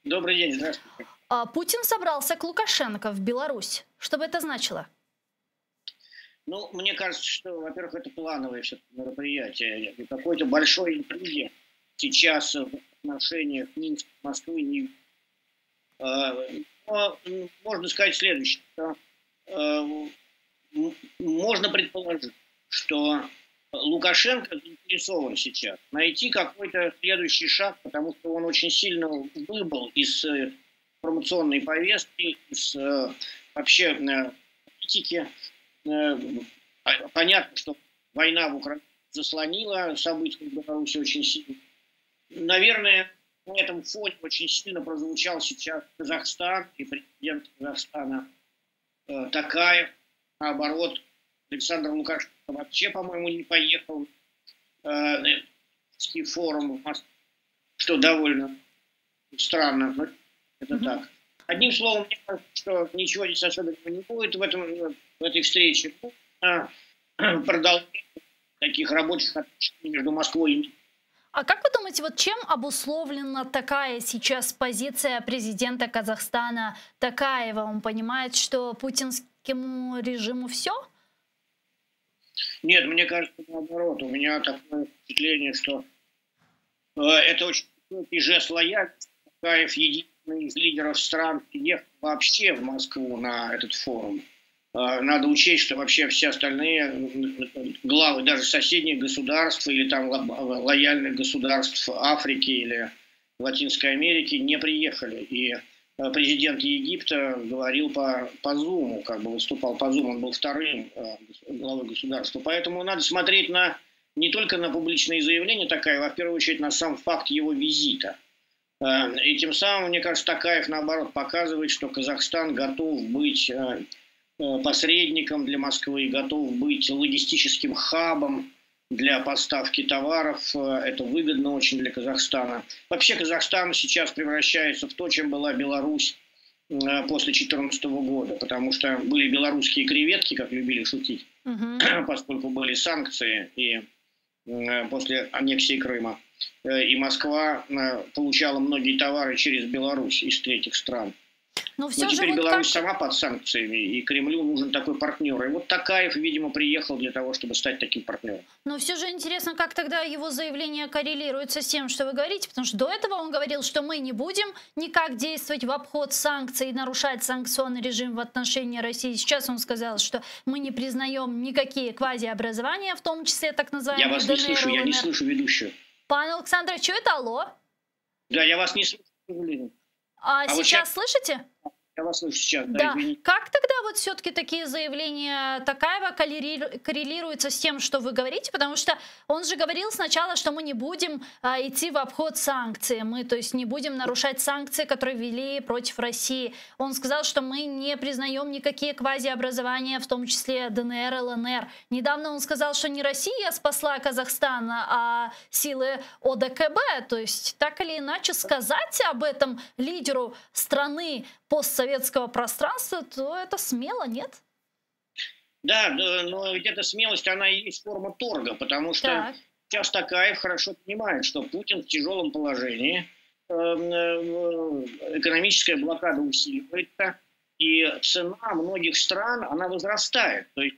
Добрый день, здравствуйте. Путин собрался к Лукашенко в Беларусь. Что бы это значило? Ну, мне кажется, что, во-первых, это плановое мероприятие. Какой-то большой интриги сейчас в отношениях Минска, Москвы не... Но можно сказать следующее, что можно предположить, что Лукашенко заинтересован сейчас найти какой-то следующий шаг, потому что он очень сильно выбыл из информационной повестки, из вообще политики. Понятно, что война в Украине заслонила события в Беларуси очень сильно. Наверное, на этом фоне очень сильно прозвучал сейчас Казахстан и президент Казахстана Токаев. Наоборот, Александр Лукашенко вообще, по-моему, не поехал на форум в Москве, что довольно странно, но это так. Одним словом, мне кажется, что ничего здесь особенного не будет в этой встрече. Продолжение таких рабочих отношений между Москвой и Минском. А как вы думаете, вот чем обусловлена такая сейчас позиция президента Казахстана Токаева? Он понимает, что путинскому режиму все? Нет, мне кажется, наоборот. У меня такое впечатление, что это очень высокий жест лояльности. Токаев единственный из лидеров стран приехал вообще в Москву на этот форум. Надо учесть, что вообще все остальные главы даже соседних государств или там лояльных государств Африки или Латинской Америки не приехали. И президент Египта говорил по Зуму, как бы выступал по Зуму, он был вторым главой государства. Поэтому надо смотреть не только на публичные заявления Токаева, а в первую очередь на сам факт его визита. И тем самым, мне кажется, Токаев, наоборот, показывает, что Казахстан готов быть посредником для Москвы, готов быть логистическим хабом для поставки товаров. Это выгодно очень для Казахстана. Вообще Казахстан сейчас превращается в то, чем была Беларусь после 2014 года, потому что были белорусские креветки, как любили шутить, поскольку были санкции и после аннексии Крыма. И Москва получала многие товары через Беларусь из третьих стран. Но теперь Беларусь сама под санкциями, и Кремлю нужен такой партнер. И вот Токаев, видимо, приехал для того, чтобы стать таким партнером. Но все же интересно, как тогда его заявление коррелируется с тем, что вы говорите, потому что до этого он говорил, что мы не будем никак действовать в обход санкций и нарушать санкционный режим в отношении России. Сейчас он сказал, что мы не признаем никакие квазиобразования, в том числе так называемые ДНР. Я вас не слышу, я не слышу ведущую. Пан Александр, что это? Алло? Да, я вас не слышу, к сожалению. А сейчас вот слышите? Я вас слышу сейчас, да, Да, извините. как тогда вот все-таки такие заявления Токаева коррелируются с тем, что вы говорите? Потому что он же говорил сначала, что мы не будем идти в обход санкций, мы, то есть, не будем нарушать санкции, которые ввели против России. Он сказал, что мы не признаем никакие квазиобразования, в том числе ДНР, ЛНР. Недавно он сказал, что не Россия спасла Казахстан, а силы ОДКБ. То есть, так или иначе, сказать об этом лидеру страны постсоветского пространства, то это смело, нет? Да, но ведь эта смелость, она и есть форма торга, потому что сейчас Токаев хорошо понимает, что Путин в тяжелом положении, экономическая блокада усиливается, и цена многих стран, она возрастает. То есть,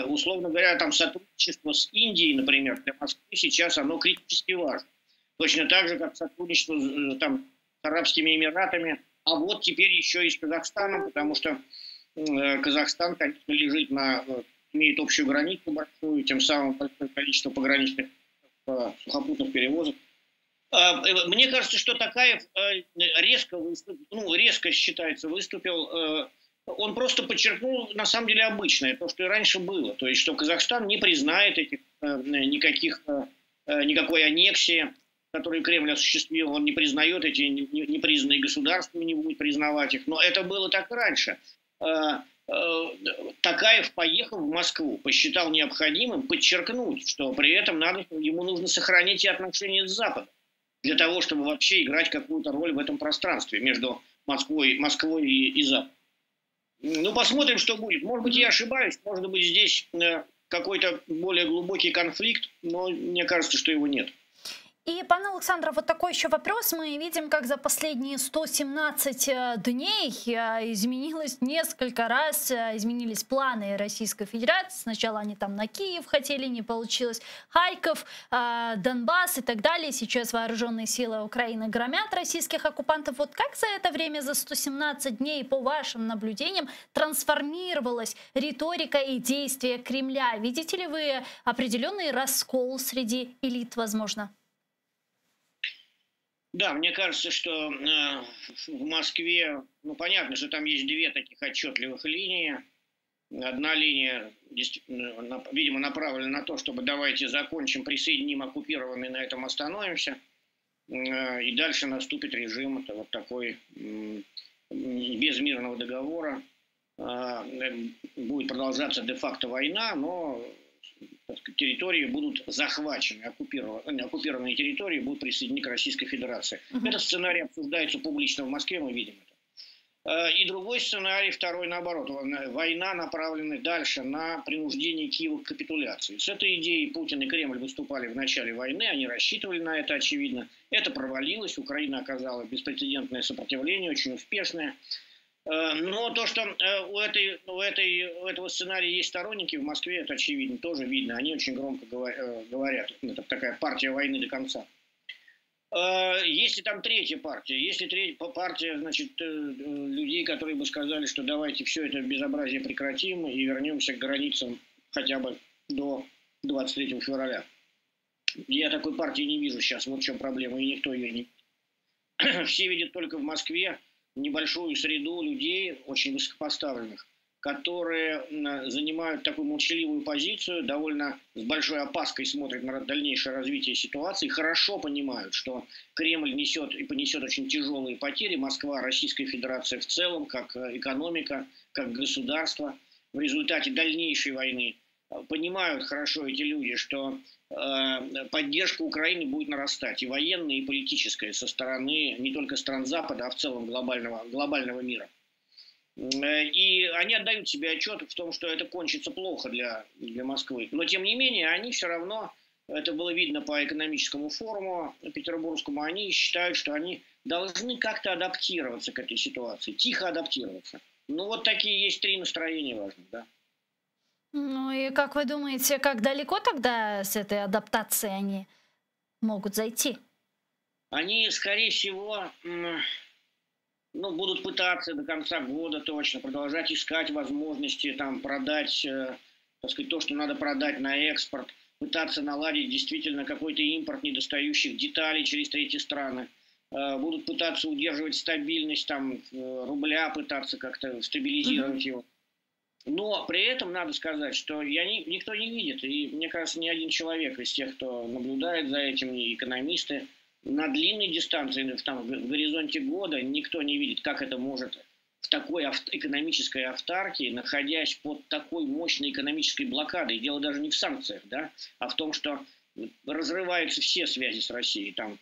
условно говоря, там сотрудничество с Индией, например, для Москвы сейчас оно критически важно. Точно так же, как сотрудничество там, с Арабскими Эмиратами, а вот теперь еще и с Казахстаном, потому что Казахстан, конечно, имеет общую границу большую, тем самым большое количество пограничных сухопутных перевозок. Мне кажется, что Токаев резко считается, выступил. Он просто подчеркнул, на самом деле, обычное, то, что и раньше было. То есть, что Казахстан не признает никакой аннексии, которую Кремль осуществил. Он не признает эти непризнанные государствами, не будет признавать их. Но это было так и раньше. Токаев поехал в Москву, посчитал необходимым подчеркнуть, что при этом ему нужно сохранить и отношения с Западом, для того, чтобы вообще играть какую-то роль в этом пространстве между Москвой и Западом. Ну, посмотрим, что будет. Может быть, я ошибаюсь, может быть, здесь какой-то более глубокий конфликт, но мне кажется, что его нет. И, пан Александр, вот такой еще вопрос. Мы видим, как за последние 117 дней изменилось несколько раз, изменились планы Российской Федерации. Сначала они там на Киев хотели, не получилось. Харьков, Донбасс и так далее. Сейчас вооруженные силы Украины громят российских оккупантов. Вот как за это время, за 117 дней, по вашим наблюдениям, трансформировалась риторика и действия Кремля? Видите ли вы определенный раскол среди элит, возможно? Да, мне кажется, что в Москве, понятно, что там есть две таких отчетливых линии. Одна линия, видимо, направлена на то, чтобы давайте закончим, присоединим оккупированные, на этом остановимся. И дальше наступит режим, это вот такой, без мирного договора. Будет продолжаться де-факто война, но территории будут захвачены, оккупированные территории будут присоединены к Российской Федерации. Этот сценарий обсуждается публично в Москве, мы видим это. И другой сценарий, второй наоборот. Война направлена дальше на принуждение Киева к капитуляции. С этой идеей Путин и Кремль выступали в начале войны, они рассчитывали на это, очевидно. Это провалилось, Украина оказала беспрецедентное сопротивление, очень успешное. Но то, что у этого сценария есть сторонники в Москве, это очевидно, тоже видно. Они очень громко говорят. Это такая партия войны до конца. Если там третья партия, партия, значит, людей, которые бы сказали, что давайте все это безобразие прекратим и вернемся к границам хотя бы до 23 февраля. Я такой партии не вижу сейчас, вот в чем проблема, и никто ее не... Все видят только в Москве небольшую среду людей, очень высокопоставленных, которые занимают такую молчаливую позицию, довольно с большой опаской смотрят на дальнейшее развитие ситуации, хорошо понимают, что Кремль несет и понесет очень тяжелые потери, Москва, Российская Федерация в целом, как экономика, как государство, в результате дальнейшей войны. Понимают хорошо эти люди, что поддержка Украины будет нарастать, и военная, и политическая, со стороны не только стран Запада, а в целом глобального мира. И они отдают себе отчет в том, что это кончится плохо для Москвы. Но, тем не менее, они все равно, это было видно по экономическому форуму петербургскому, они считают, что они должны как-то адаптироваться к этой ситуации, тихо адаптироваться. Ну, вот такие есть три настроения важных, да. Ну и как вы думаете, как далеко тогда с этой адаптацией они могут зайти? Они, скорее всего, будут пытаться до конца года точно продолжать искать возможности там продать, так сказать, то, что надо продать на экспорт, пытаться наладить действительно какой-то импорт недостающих деталей через третьи страны. будут пытаться удерживать стабильность там, рубля, пытаться как-то стабилизировать его. Но при этом надо сказать, что никто не видит, и мне кажется, ни один человек из тех, кто наблюдает за этим, и экономисты, на длинной дистанции, там, в горизонте года, никто не видит, как это может в такой экономической автаркии, находясь под такой мощной экономической блокадой. Дело даже не в санкциях, да, а в том, что разрываются все связи с Россией, там,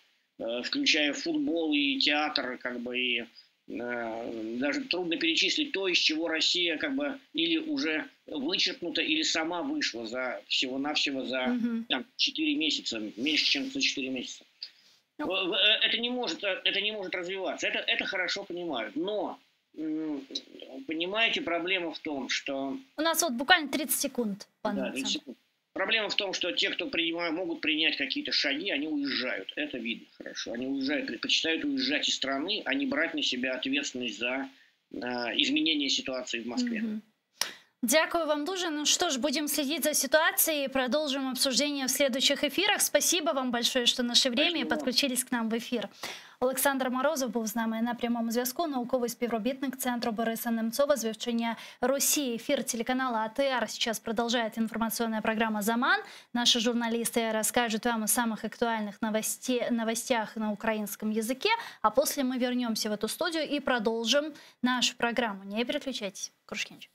включая футбол и театр, как бы, и даже трудно перечислить то, из чего Россия как бы или уже вычеркнута, или сама вышла за всего-навсего за там, 4 месяца, меньше, чем за 4 месяца. Это не может развиваться. Это хорошо понимают. Но, понимаете, проблема в том, что... У нас вот буквально 30 секунд. Да, 30 секунд. Проблема в том, что те, кто могут принять какие-то шаги, они уезжают. Это видно хорошо. Они уезжают, предпочитают уезжать из страны, а не брать на себя ответственность за изменение ситуации в Москве. Дякую вам дуже. Ну что ж, будем следить за ситуацией, продолжим обсуждение в следующих эфирах. Спасибо вам большое, что нашли время и подключились к нам в эфир. Олександр Морозов був з нами на прямому зв'язку, науковий співробітник Центру Бориса Немцова з вивчення России. Эфир телеканала АТР сейчас продолжает информационная программа «Заман». Наши журналисты расскажут вам о самых актуальных новостях на украинском языке, а после мы вернемся в эту студию и продолжим нашу программу. Не переключайтесь. Крушкевич.